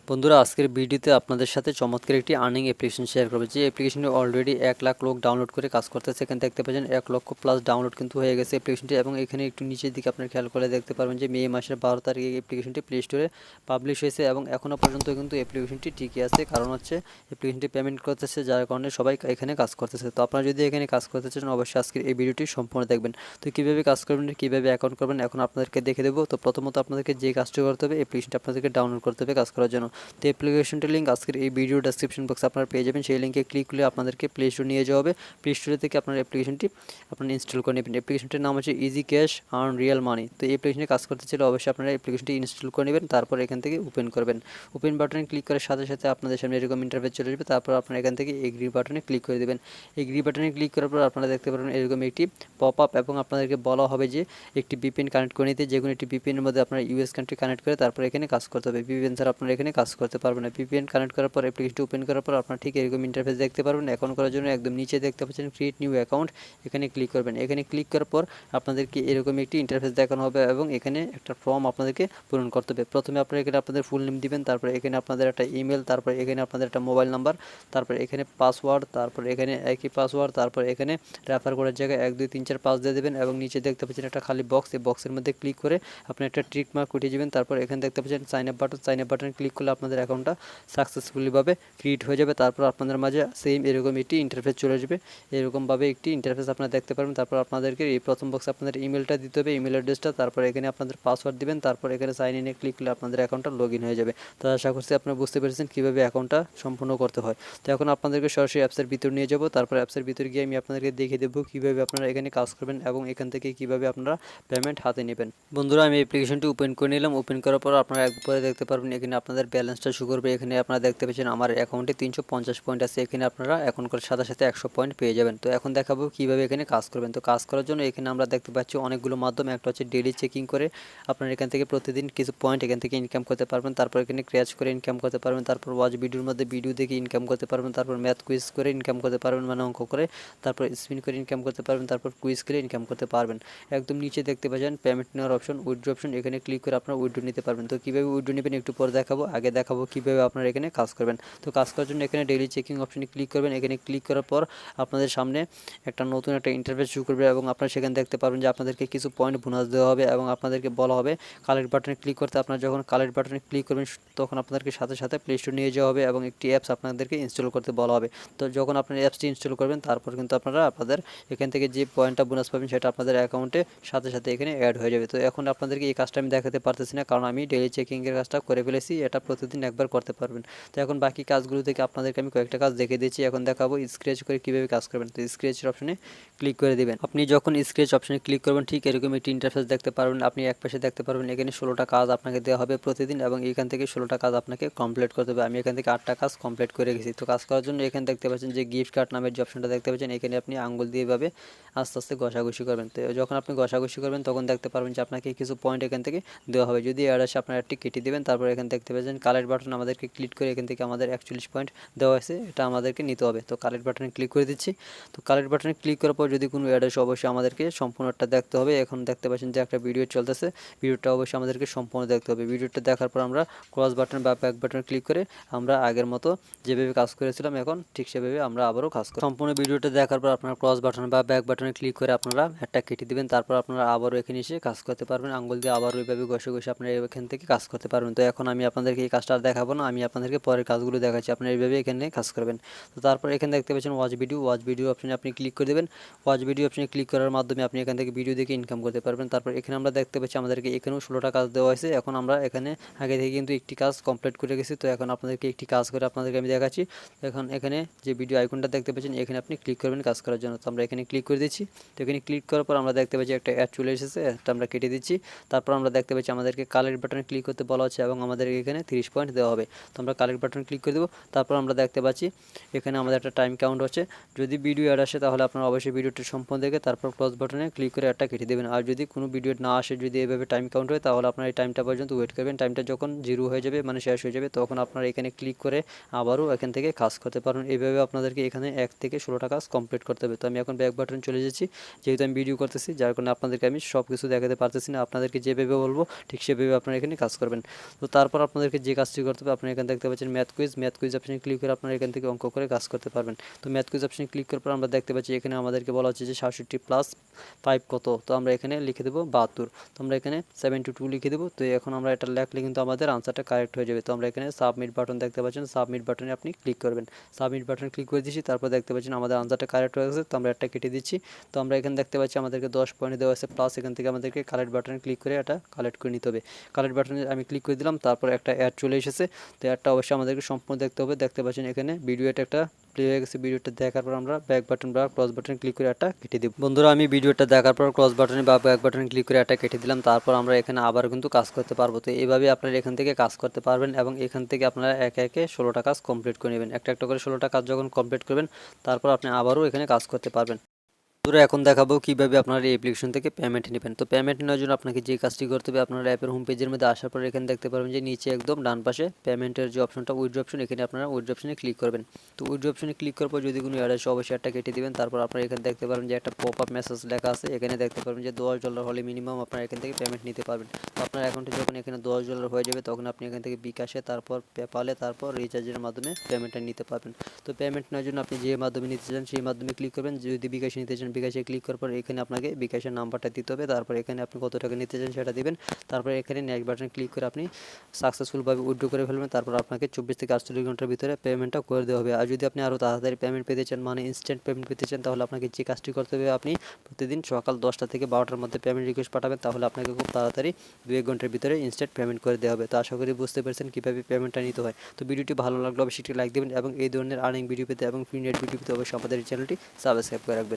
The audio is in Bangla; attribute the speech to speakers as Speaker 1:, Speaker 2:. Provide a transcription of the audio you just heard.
Speaker 1: বন্ধুরা আজকের ভিডিওতে আপনাদের সাথে চমৎকার একটি আর্নিং অ্যাপ্লিকেশন শেয়ার করব, যে অ্যাপ্লিকেশনটি অলরেডি 1 লাখ লোক ডাউনলোড করে কাজ করতেছে। এখানে দেখতে পাচ্ছেন 1 লক্ষ প্লাস ডাউনলোড কিন্তু হয়ে গেছে অ্যাপ্লিকেশনটি, এবং এখানে একটু নিচের দিকে আপনারা খেয়াল করে দেখতে পারবেন যে মে মাসের 12 তারিখে অ্যাপ্লিকেশনটি প্লে স্টোরে পাবলিশ হয়েছে, এবং এখনও পর্যন্ত কিন্তু অ্যাপ্লিকেশনটি টিকে আছে। কারণ হচ্ছে অ্যাপ্লিকেশনটি পেমেন্ট করতেছে, যার কারণে সবাই এখানে কাজ করতেছে। তো আপনারা যদি এখানে কাজ করতে চান অবশ্যই আজকের এই ভিডিওটি সম্পূর্ণ দেখবেন। তো কীভাবে কাজ করবেন, কীভাবে অ্যাকাউন্ট করবেন এখন আপনাদেরকে দেখে দেবো। তো প্রথমত আপনাদেরকে যে কাজটি করতে হবে, অ্যাপ্লিকেশনটি আপনাদেরকে ডাউনলোড করতে হবে কাজ করার জন্য। তো অ্যাপ্লিকেশনটির লিঙ্ক আজকের এই ভিডিও ডেসক্রিপশন বক্সে আপনারা পেয়ে যাবেন। সেই লিঙ্কে ক্লিক করলে আপনাদেরকে প্লে স্টোর নিয়ে যাওয়া হবে। প্লে স্টোর থেকে আপনার অ্যাপ্লিকেশনটি আপনারা ইনস্টল করে নেবেন। অ্যাপ্লিকেশনটির নাম হচ্ছে ইজি ক্যাশ আর্ন রিয়েল মানি। তো এই অ্যাপ্লিকেশনে কাজ করতে চাইলে অবশ্যই আপনারা অ্যাপ্লিকেশনটি ইনস্টল করে নেবেন। তারপর এখান থেকে ওপেন করবেন। ওপেন বাটনে ক্লিক করার সাথে সাথে আপনাদের সামনে এরকম ইন্টারফেস চলে আসবে। তারপর আপনারা এখান থেকে এগ্রি বাটনে ক্লিক করে দেবেন। এগ্রি বাটনে ক্লিক করার পর আপনারা দেখতে পারবেন এরকম একটি পপ আপ, এবং আপনাদেরকে বলা হবে যে একটি ভিপিএন কানেক্ট করে নিতে। যে কোনো একটি ভিপিএনের মধ্যে আপনারা ইউএস কান্ট্রি কানেক্ট করে তারপর এখানে কাজ করতে হবে। ভিপিএন ছাড়া আপনারা এখানে কাজ করতে পারবেন না। ভিপিএন কানেক্ট করার পর অ্যাপ্লিকেশনটি ওপেন করার পর আপনারা ঠিক এরকম ইন্টারফেস দেখতে পারবেন। অ্যাকাউন্ট করার জন্য একদম নিচে দেখতে পাচ্ছেন ক্রিয়েট নিউ অ্যাকাউন্ট, এখানে ক্লিক করবেন। এখানে ক্লিক করার পর আপনাদেরকে এরকম একটি ইন্টারফেস দেখানো হবে, এবং এখানে একটা ফর্ম আপনাদেরকে পূরণ করতে হবে। প্রথমে আপনারা এখানে আপনাদের ফুল নেম দিবেন, তারপর এখানে আপনাদের একটা ইমেল, তারপর এখানে আপনাদের একটা মোবাইল নাম্বার, তারপর এখানে পাসওয়ার্ড, তারপর এখানে একই পাসওয়ার্ড, তারপর এখানে রেফার করার জায়গায় 1 2 3 4 5 দিয়ে দেবেন, এবং নিচে দেখতে পাচ্ছেন একটা খালি বক্স, এই বক্সের মধ্যে ক্লিক করে আপনি একটা ট্রিক মার্ক উঠিয়ে দেবেন। তারপর এখানে দেখতে পাচ্ছেন sign up button, sign up বাটনে ক্লিক করলে আপনাদের অ্যাকাউন্টটা সাকসেসফুলিভাবে ক্রিয়েট হয়ে যাবে। তারপর আপনাদের মাঝে সেম এরকম একটি ইন্টারফেস চলে আসবে। এরকমভাবে একটি ইন্টারফেস আপনারা দেখতে পারবেন। তারপর আপনাদেরকে এই প্রথম বক্সে আপনাদের ইমেলটা দিতে হবে, ইমেল অ্যাড্রেসটা, তারপর এখানে আপনাদের পাসওয়ার্ড দিবেন, তারপর এখানে সাইন ইনে ক্লিক করলে আপনাদের অ্যাকাউন্টটা লগ ইন হয়ে যাবে। তো আশা করছি আপনারা বুঝতে পেরেছেন কীভাবে অ্যাকাউন্টটা সম্পূর্ণ করতে হয়। তো এখন আপনাদেরকে সরাসরি অ্যাপসের ভিতর নিয়ে যাব। তারপর অ্যাপসের ভিতরে গিয়ে আমি আপনাদেরকে দেখিয়ে দেবো কীভাবে আপনারা এখানে কাজ করবেন, এবং এখান থেকে কীভাবে আপনারা পেমেন্ট হাতে নেবেন। বন্ধুরা আমি অ্যাপ্লিকেশনটি ওপেন করে নিলাম। ওপেন করার পর আপনারা একবারে দেখতে পারবেন এখানে আপনাদের ব্যালেন্সটা শো করবে। এখানে আপনারা দেখতে পাচ্ছেন আমার অ্যাকাউন্টে 350 পয়েন্ট আছে। এখানে আপনারা অ্যাকাউন্ট করার সাথে সাথে 100 পয়েন্ট পেয়ে যাবেন। তো এখন দেখাবো কীভাবে এখানে কাজ করবেন। তো কাজ করার জন্য এখানে আমরা দেখতে পাচ্ছি অনেকগুলো মাধ্যম। একটা হচ্ছে ডেইলি চেকিং করে আপনারা এখান থেকে প্রতিদিন কিছু পয়েন্ট এখান থেকে ইনকাম করতে পারবেন। তারপর এখানে ক্র্যাচ করে ইনকাম করতে পারবেন। তারপর ওয়াচ ভিডিওর মধ্যে ভিডিও দেখে ইনকাম করতে পারবেন। তারপর ম্যাথ কুইজ করে ইনকাম করতে পারবেন, মানে অঙ্ক করে। তারপর স্পিন করে ইনকাম করতে পারবেন। তারপর কুইজ করে ইনকাম করতে পারবেন। একদম নিচে দেখতে পাচ্ছেন পেমেন্ট নেওয়ার অপশন, উইথড্র অপশন, এখানে ক্লিক করে আপনারা উইথড্র নিতে পারবেন। তো কীভাবে উইথড্র নেবেন একটু পরে দেখাবো। আগে দেখাবো কীভাবে আপনারা এখানে কাজ করবেন। তো কাজ করার জন্য এখানে ডেইলি চেকিং অপশনে ক্লিক করবেন। এখানে ক্লিক করার পর আপনাদের সামনে একটা নতুন একটা ইন্টারফেস শুরু করবে, এবং আপনারা সেখানে দেখতে পারবেন যে আপনাদেরকে কিছু পয়েন্ট বোনাস দেওয়া হবে, এবং আপনাদেরকে বলা হবে কালেক্ট বাটনে ক্লিক করতে। আপনারা যখন কালেক্ট বাটনে ক্লিক করবেন তখন আপনাদেরকে সাথে সাথে প্লে স্টোর নিয়ে যাওয়া হবে, এবং একটি অ্যাপস আপনাদেরকে ইনস্টল করতে বলা হবে। তো যখন আপনার অ্যাপসটি ইনস্টল করবেন তারপর কিন্তু আপনারা আপনাদের এখান থেকে যে পয়েন্টটা বোনাস পাবেন সেটা আপনাদের অ্যাকাউন্টে সাথে সাথে এখানে অ্যাড হয়ে যাবে। তো এখন আপনাদেরকে এই কাজটা আমি দেখাতে পারতেছি না, কারণ আমি ডেইলি চেকিংয়ের কাজটা করে ফেলেছি। এটা প্রতিদিন একবার করতে পারবেন। তো এখন বাকি কাজগুলো থেকে আপনাদেরকে আমি কয়েকটা কাজ দেখে দিচ্ছি। এখন দেখাবো স্ক্র্যাচ করে কীভাবে কাজ করবেন। তো স্ক্র্যাচের অপশনে ক্লিক করে দেবেন। আপনি যখন স্ক্র্যাচ অপশনে ক্লিক করবেন ঠিক এরকম একটি ইন্টারফেস দেখতে পারবেন। আপনি এক পাশে দেখতে পারবেন এখানে 16টা কাজ আপনাকে দেওয়া হবে প্রতিদিন, এবং এখান থেকে 16টা কাজ আপনাকে কমপ্লিট করতে হবে। আমি এখান থেকে 8টা কাজ কমপ্লিট করে গেছি। তো কাজ করার জন্য এখানে দেখতে পাচ্ছেন যে গিফট কার্ড নামের যে অপশনটা দেখতে পাচ্ছেন, এখানে আপনি আঙ্গুল দিয়ে এভাবে আস্তে আস্তে ঘষাঘষি করবেন। তো যখন আপনি ঘষাঘষি করবেন তখন দেখতে পারবেন যে আপনাকে কিছু পয়েন্ট এখান থেকে দেওয়া হবে। যদি অ্যাড আসে আপনার অ্যাডটি কেটে দেবেন। তারপর এখানে দেখতে পাচ্ছেন কালেক্ট বাটন, আমাদেরকে ক্লিক করে এখান থেকে আমাদের 41 পয়েন্ট দেওয়া আছে, এটা আমাদেরকে নিতে হবে। তো কালেক্ট বাটনে ক্লিক করে দিচ্ছি। তো কালেক্ট বাটনে ক্লিক করার পর যদি কোনো অ্যাড আসে অবশ্যই আমাদেরকে সম্পূর্ণটা দেখতে হবে। এখন দেখতে পাচ্ছেন যে একটা ভিডিও চলতেছে, ভিডিওটা অবশ্যই আমাদেরকে সম্পূর্ণ দেখতে হবে। ভিডিওটা দেখার পর আমরা ক্রস বাটন বা ব্যাক বাটনে ক্লিক করে আমরা আগের মতো যেভাবে কাজ করেছিলাম এখন ঠিক সেভাবে আমরা আবারও কাজ করি। সম্পূর্ণ ভিডিওটা দেখার পর আপনারা ক্রস বাটন বা ব্যাক বাটনে ক্লিক করে আপনারা একটা কেটে দিবেন। তারপর আপনারা আবারও এখানে এসে কাজ করতে পারবেন। আঙ্গুল দিয়ে আবারও ওইভাবে ঘষে ঘষে আপনারা এখান থেকে কাজ করতে পারবেন। তো এখন আমি আপনাদেরকে এই কাজটা আর দেখাবো না, আমি আপনাদেরকে পরের কাজগুলো দেখাচ্ছি। আপনারা এইভাবে এখানে কাজ করবেন। তো তারপর এখানে দেখতে পাচ্ছেন ওয়াচ ভিডিও, ওয়াচ ভিডিও অপশনে আপনি ক্লিক করে দেবেন। ওয়াচ ভিডিও অপশনে ক্লিক করার মাধ্যমে আপনি এখান থেকে ভিডিও দেখে ইনকাম করতে পারবেন। তারপর এখানে আমরা দেখতে পাচ্ছি আমাদেরকে এখানেও 16টা কাজ দেওয়া হয়েছে। এখন আমরা এখানে আগে থেকে কিন্তু একটি কাজ কমপ্লিট করে গেছি। তো এখন আপনাদেরকে একটি কাজ করে আপনাদেরকে আমি দেখাচ্ছি। এখন এখানে যে ভিডিও আইকনটা দেখতে পাচ্ছেন এখানে আপনি ক্লিক করবেন কাজ করার জন্য। তো আমরা এখানে ক্লিক করে দিচ্ছি। তো এখানে ক্লিক করার পর আমরা দেখতে পাচ্ছি একটা অ্যাড চলে এসেছে, একটা আমরা কেটে দিচ্ছি। তারপর আমরা দেখতে পাচ্ছি আমাদেরকে কালেক্ট বাটনে ক্লিক করতে বলা হচ্ছে, এবং আমাদের এখানে 30 পয়েন্ট দেওয়া হবে। তো আমরা কালেক্ট বাটনে ক্লিক করে দেবো। তারপর আমরা দেখতে পাচ্ছি এখানে আমাদের একটা টাইম কাউন্ট হচ্ছে। যদি ভিডিও অ্যাড আসে তাহলে আপনারা অবশ্যই ভিডিওটি সম্পূর্ণ দেখে তারপর ক্লোজ বাটনে ক্লিক করে অ্যাডটা কেটে দেবেন। আর যদি কোনো ভিডিও না আসে, যদি এভাবে টাইম কাউন্ট হয়, তাহলে আপনার এই টাইমটা পর্যন্ত ওয়েট করবেন। টাইমটা যখন 0 হয়ে যাবে, মানে শেষ হয়ে যাবে, তখন আপনারা এখানে ক্লিক করে আবারও এখান থেকে কাজ করতে পারবেন। এইভাবে আপনাদেরকে এখানে 1 থেকে 16টা কাজ কমপ্লিট করতে হবে। তো আমি এখন ব্যাক বাটনে চলে যাচ্ছি, যেহেতু আমি ভিডিও করতেছি যার কারণে আপনাদেরকে আমি সব কিছু দেখাতে পারতেছি না। আপনাদেরকে যেভাবে বলবো ঠিক সেভাবে আপনারা এখানে কাজ করবেন। তো তারপর আপনাদেরকে যে কাজটি করতে হবে, আপনারা এখানে দেখতে পাচ্ছেন ম্যাথ কুইজ অপশনে ক্লিক করে আপনারা এখান থেকে অঙ্ক করে কাজ করতে পারবেন। তো ম্যাথ কুইজ অপশনে ক্লিক করার পর আমরা দেখতে পাচ্ছি এখানে আমাদেরকে বলা হচ্ছে যে 67 প্লাস 5 কত। তো আমরা এখানে লিখে দেবো 72। তো আমরা এখানে 72 লিখে দেবো। তো এখন আমরা এটা লিখলে কিন্তু আমাদের আনসারটা কারেক্ট হয়ে যাবে। তো আমরা এখানে সাবমিট বাটন দেখতে পাচ্ছেন, সাবমিট বাটনে আপনি ক্লিক করবেন। সাবমিট বাটনে ক্লিক করে দিচ্ছি, তারপর দেখতে পাচ্ছেন আমাদের আনসারটা কারেক্ট হয়ে গেছে। তো আমরা একটা কেটে দিচ্ছি। তো আমরা এখানে দেখতে পাচ্ছি আমাদেরকে 10 পয়েন্ট দেওয়া আছে প্লাস, এখান থেকে আমাদেরকে কালেক্ট বাটনে ক্লিক করে এটা কালেক্ট করে নিতে হবে। কালেক্ট বাটনে আমি ক্লিক করে দিলাম, তারপর একটা অ্যাড চলে এসেছে। তো অ্যাডটা অবশ্যই আমাদেরকে সম্পূর্ণ দেখতে হবে। দেখতে পাচ্ছেন এখানে ভিডিওটা একটা প্লে হয়ে গেছে। ভিডিওটা দেখার পর আমরা ব্যাক বাটন বা ক্রস বাটনে ক্লিক করে একটা কেটে দিব। বন্ধুরা আমি ভিডিওটা দেখার পর ক্রস বাটনে বা ব্যাক বাটনে ক্লিক করে একটা কেটে দিলাম। তারপর আমরা এখানে আবার কিন্তু কাজ করতে পারবো। তো এইভাবে আপনারা এখান থেকে কাজ করতে পারবেন এবং এখান থেকে আপনারা একে একে 16টা কাজ কমপ্লিট করে নেবেন। একটা একটা করে 16টা কাজ যখন কমপ্লিট করবেন, তারপর আপনি আবারও এখানে কাজ করতে পারবেন। বন্ধুরা এখন দেখাবো কিভাবে আপনারা এই অ্যাপ্লিকেশন থেকে পেমেন্ট নেবেন। তো পেমেন্ট নেওয়ার জন্য আপনাকে যে কাজটি করতে হবে, আপনারা অ্যাপের হোম পেজের মধ্যে আসার পর এখানে দেখতে পারবেন যে নিচে একদম ডান পাশে পেমেন্টের যে অপশনটা উইথড্র অপশন, এখানে আপনারা উইথড্র অপশনে ক্লিক করবেন। তো উইথড্র অপশনে ক্লিক করার পর যদি কোনো অ্যাড আসে অবশ্যই একটা কেটে দিবেন। তারপর আপনারা এখানে দেখতে পারবেন যে একটা পপ আপ মেসেজ লেখা আছে, এখানে দেখতে পারবেন যে $10 হলে মিনিমাম আপনারা এখান থেকে পেমেন্ট নিতে পারবেন। তো আপনার অ্যাকাউন্টে যখন এখানে $10 হয়ে যাবে তখন আপনি এখান থেকে বিকাশে, তারপর পেপালে, তারপর রিচার্জের মাধ্যমে পেমেন্টটা নিতে পারবেন। তো পেমেন্ট নেওয়ার জন্য আপনি যে মাধ্যমে নিতে চান সেই মাধ্যমে ক্লিক করবেন। যদি বিকাশে নিতে চান বিকাশে ক্লিক করার পর এখানে আপনাকে বিকাশের নাম্বারটা দিতে হবে। তারপর এখানে আপনি কত টাকা নিতে চান সেটা দিবেন। তারপর এখানে নেক্সট বাটনে ক্লিক করে আপনি সাকসেসফুলভাবে উইথড্র করে ফেলবেন। তারপর আপনাকে 24 থেকে 48 ঘন্টার ভিতরে পেমেন্টটা করে দেওয়া হবে। আর যদি আপনি আরও তাড়াতাড়ি পেমেন্ট পেতে চান, মানে ইনস্ট্যান্ট পেমেন্ট পেতে চান, তাহলে আপনাকে যে কাজটি করতে হবে, আপনি প্রতিদিন সকাল 10টা থেকে 12টার মধ্যে পেমেন্ট রিকোয়েস্ট পাঠাবেন। তাহলে আপনাকে খুব তাড়াতাড়ি 2-1 ঘন্টার ভিতরে ইনস্ট্যান্ট পেমেন্ট করে দেওয়া হবে। তো আশা করি বুঝতে পেরেছেন কীভাবে পেমেন্টটা নিতে হয়। তো ভিডিওটি ভালো লাগলে অবশ্যই একটি লাইক দেবেন এবং এই ধরনের আর্নিং ভিডিও পেতে এবং ফ্রি নেট ভিডিও পেতে অবশ্যই আমাদের এই চ্যানেলটি সাবস্ক্রাইব করে রাখবেন।